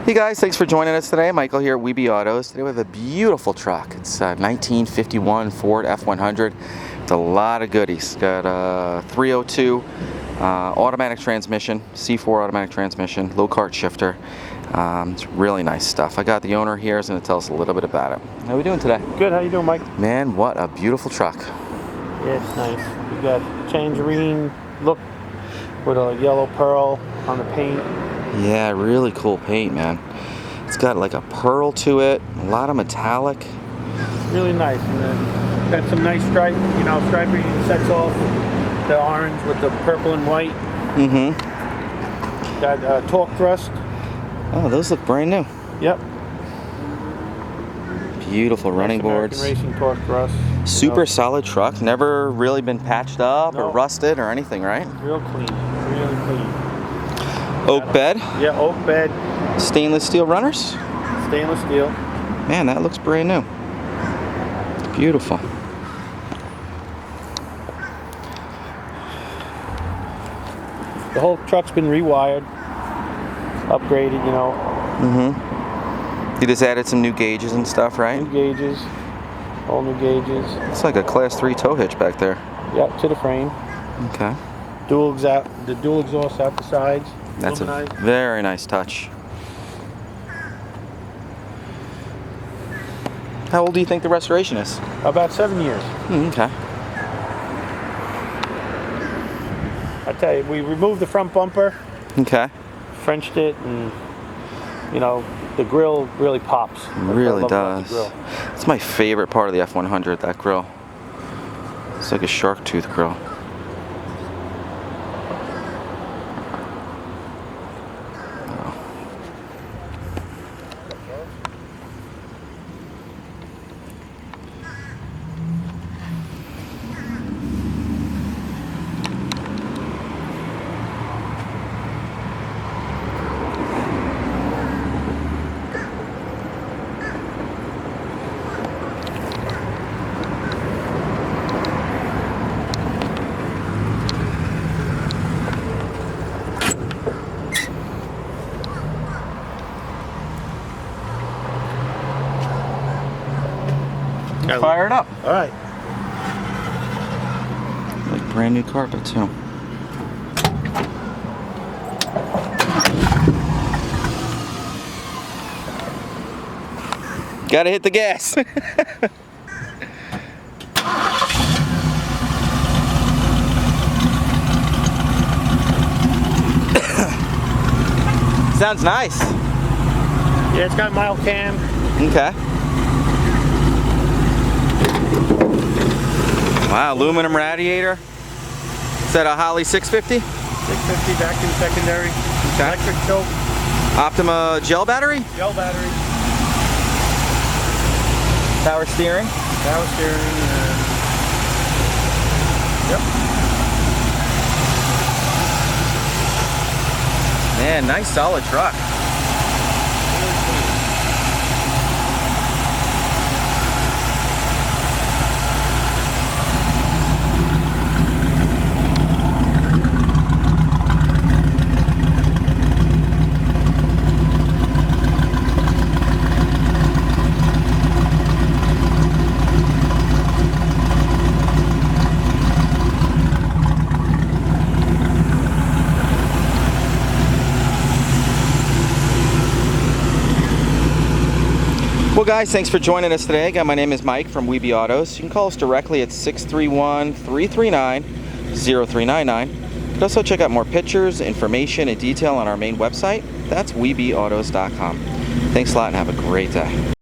Hey guys, thanks for joining us today. Michael here at WeBe Autos. Today we have a beautiful truck. It's a 1951 Ford F100. It's a lot of goodies. Got a 302 automatic transmission, C4 automatic transmission, low cart shifter. It's really nice stuff. I got the owner here. He's going to tell us a little bit about it. How are we doing today? Good. How you doing, Mike? Man, what a beautiful truck. Yeah, it's nice. We got Tangerine look with a yellow pearl on the paint. Yeah, really cool paint, man. It's got like a pearl to it, a lot of metallic. Really nice. And then got some nice stripe, striping sets off the orange with the purple and white. Mm-hmm. Got torque thrust. Oh, those look brand new. Yep. Beautiful running boards. Racing torque thrust. Super solid truck. Never really been patched up or No. rusted or anything, right? Real clean. Really clean. Oak bed. Yeah, oak bed. Stainless steel runners. Stainless steel. Man, that looks brand new. Beautiful. The whole truck's been rewired, upgraded, Mm-hmm. You just added some new gauges and stuff, right? New gauges, all new gauges. It's like a class 3 tow hitch back there. Yep, to the frame. Okay. The dual exhaust out the sides. That's a Illuminized. very nice touch. How old do you think the restoration is? About 7 years. Okay. I tell you, we removed the front bumper, Okay. Frenched it, and the grill really pops. That's what I Really love about the does. grill. It's my favorite part of the F100, that grill. It's like a shark tooth grill. Fire it up. All right. Like brand new carpet too. Gotta hit the gas. Sounds nice. Yeah, it's got mild cam. Okay. Wow, aluminum radiator. Is that a Holly 650? 650 vacuum secondary. Okay. Electric choke. Optima Jell battery? Jell battery. Power steering? Power steering. Yep. Man, nice solid truck. Well guys, thanks for joining us today. Again, my name is Mike from WeBe Autos. You can call us directly at 631-339-0399. You can also check out more pictures, information, and detail on our main website. That's webeautos.com. Thanks a lot and have a great day.